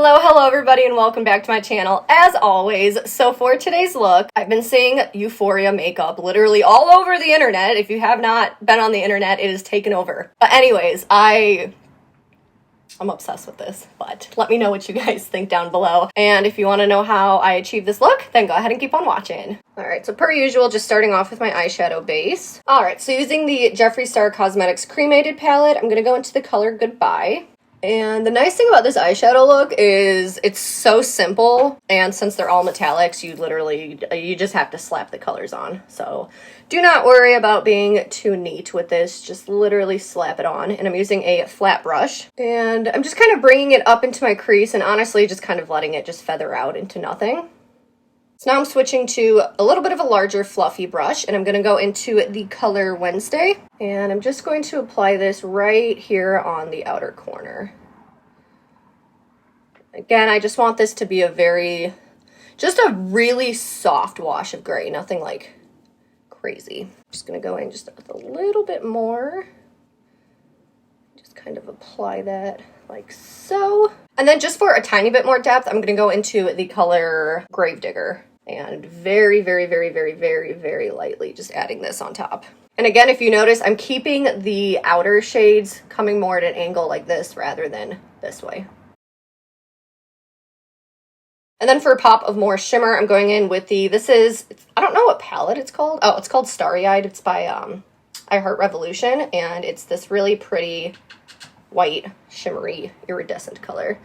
Hello everybody and welcome back to my channel as always. So for today's look, I've been seeing Euphoria makeup literally all over the internet. If you have not been on the internet, it is taken over. But anyways, I'm obsessed with this, but let me know what you guys think down below. And if you want to know how I achieved this look, then go ahead and keep on watching. Alright, so per usual, just starting off with my eyeshadow base. Alright, so using the Jeffree Star Cosmetics Cremated palette, I'm going to go into the color Goodbye. And the nice thing about this eyeshadow look is it's so simple, and since they're all metallics, you just have to slap the colors on. So do not worry about being too neat with this, just literally slap it on. And I'm using a flat brush, and I'm just kind of bringing it up into my crease and honestly just kind of letting it just feather out into nothing. So now I'm switching to a little bit of a larger fluffy brush, and I'm going to go into the color Wednesday, and I'm just going to apply this right here on the outer corner. Again, I just want this to be just a really soft wash of gray, nothing like crazy. I'm just going to go in just with a little bit more, just kind of apply that like so. And then just for a tiny bit more depth, I'm going to go into the color Gravedigger. And very, very, very, very, very, very lightly just adding this on top. And again, if you notice, I'm keeping the outer shades coming more at an angle like this rather than this way. And then for a pop of more shimmer, I'm going in with I don't know what palette it's called. Oh, it's called Starry Eyed. It's by I Heart Revolution. And it's this really pretty white, shimmery, iridescent color.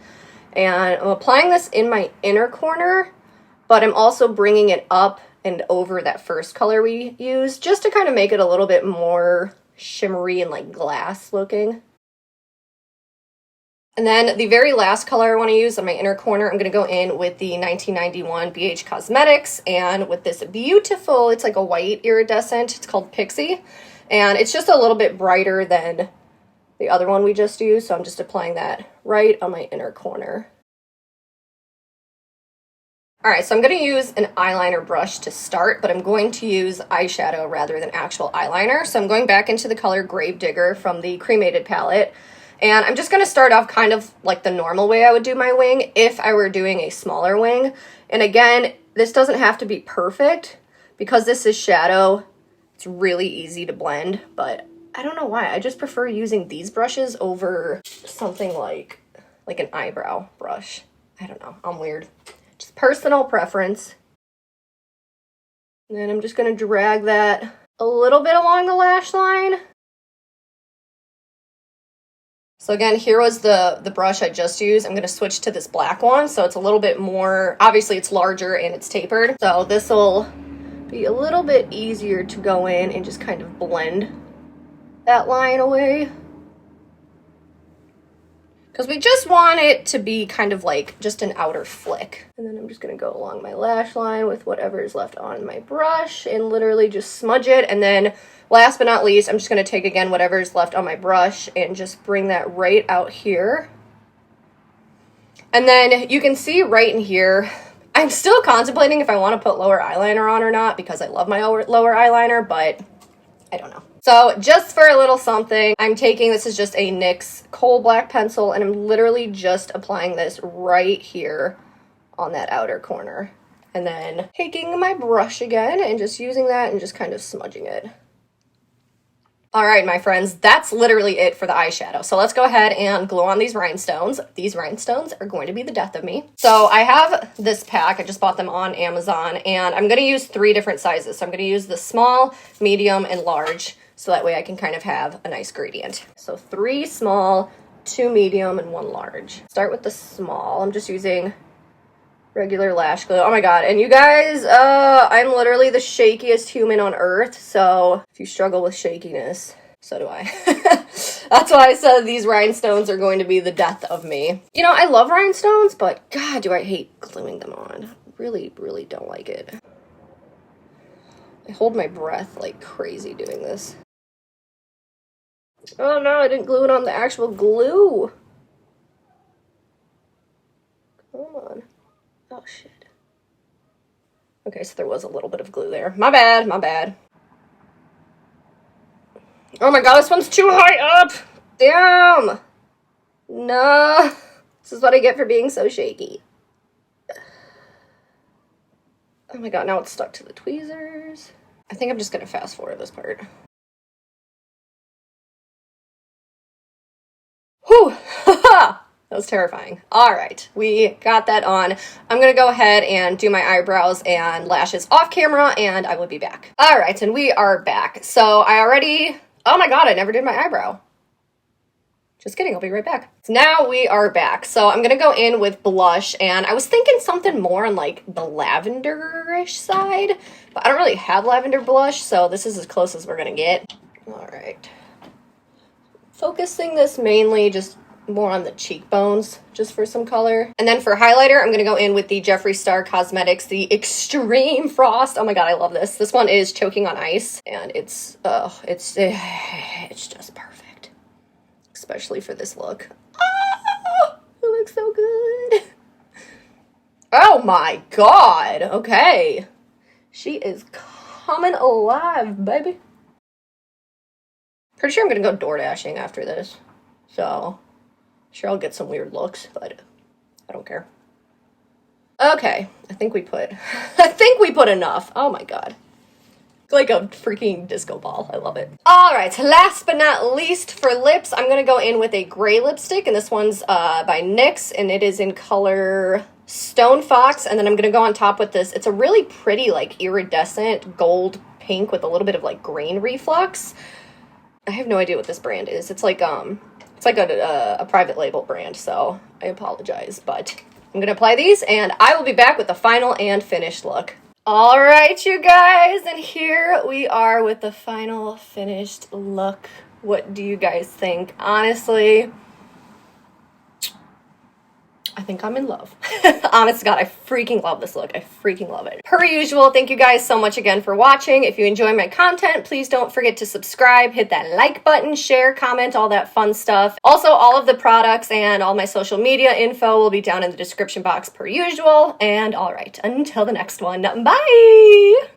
And I'm applying this in my inner corner, but I'm also bringing it up and over that first color we used, just to kind of make it a little bit more shimmery and like glass looking. And then the very last color I want to use on my inner corner, I'm going to go in with the 1991 BH Cosmetics, and with this beautiful, it's like a white iridescent, it's called Pixie, and it's just a little bit brighter than the other one we just used, so I'm just applying that right on my inner corner. Alright, so I'm going to use an eyeliner brush to start, but I'm going to use eyeshadow rather than actual eyeliner. So I'm going back into the color Gravedigger from the Cremated palette. And I'm just going to start off kind of like the normal way I would do my wing if I were doing a smaller wing. And again, this doesn't have to be perfect. Because this is shadow, it's really easy to blend. But I don't know why. I just prefer using these brushes over something like an eyebrow brush. I don't know. I'm weird. Just personal preference. And then I'm just going to drag that a little bit along the lash line. So again, here was the brush I just used. I'm going to switch to this black one, so it's a little bit more, obviously it's larger and it's tapered. So this will be a little bit easier to go in and just kind of blend that line away. Because we just want it to be kind of like just an outer flick. And then I'm just going to go along my lash line with whatever is left on my brush and literally just smudge it. And then last but not least, I'm just going to take again whatever is left on my brush and just bring that right out here. And then you can see right in here, I'm still contemplating if I want to put lower eyeliner on or not because I love my lower eyeliner, but I don't know. So just for a little something, I'm taking, this is just a NYX coal black pencil, and I'm literally just applying this right here on that outer corner. And then taking my brush again and just using that and just kind of smudging it. Alright, my friends, that's literally it for the eyeshadow. So let's go ahead and glue on these rhinestones. These rhinestones are going to be the death of me. So I have this pack. I just bought them on Amazon, and I'm going to use 3 different sizes. So I'm going to use the small, medium, and large. So that way I can kind of have a nice gradient. So 3 small, 2 medium, and 1 large. Start with the small. I'm just using regular lash glue. Oh my god. And you guys, I'm literally the shakiest human on earth. So if you struggle with shakiness, so do I. That's why I said these rhinestones are going to be the death of me. You know, I love rhinestones, but god, do I hate gluing them on. Really, really don't like it. I hold my breath like crazy doing this. Oh no, I didn't glue it on the actual glue. Come on. Oh shit. Okay, so there was a little bit of glue there. My bad, my bad. Oh my god, this one's too high up! Damn! No. This is what I get for being so shaky. Oh my god, now it's stuck to the tweezers. I think I'm just gonna fast forward this part. Whew! That was terrifying. All right, we got that on. I'm gonna go ahead and do my eyebrows and lashes off camera, and I will be back. All right, and we are back. So I already, oh my god, I never did my eyebrow. Just kidding, I'll be right back. So now we are back. So I'm gonna go in with blush, and I was thinking something more on like the lavender-ish side, but I don't really have lavender blush, so this is as close as we're gonna get. All right. Focusing this mainly just more on the cheekbones, just for some color. And then for highlighter, I'm gonna go in with the Jeffree Star Cosmetics, the Extreme Frost. Oh my god, I love this. This one is Choking on Ice, and it's just perfect. Especially for this look. Oh, it looks so good. Oh my god, okay. She is coming alive, baby. Pretty sure I'm gonna go door dashing after this. So sure, I'll get some weird looks, but I don't care. Okay, I think we put enough. Oh my god. Like a freaking disco ball. I love it. All right, last but not least for lips, I'm gonna go in with a gray lipstick, and this one's by NYX, and it is in color Stone Fox, and then I'm gonna go on top with this. It's a really pretty, like, iridescent gold pink with a little bit of, like, grain reflux. I have no idea what this brand is. It's like a private label brand, so I apologize, but I'm gonna apply these, and I will be back with the final and finished look. All right, you guys, and here we are with the final finished look. What do you guys think? Honestly, I think I'm in love. Honest to God, I freaking love this look. I freaking love it. Per usual, thank you guys so much again for watching. If you enjoy my content, please don't forget to subscribe, hit that like button, share, comment, all that fun stuff. Also, all of the products and all my social media info will be down in the description box per usual. And all right, until the next one, bye!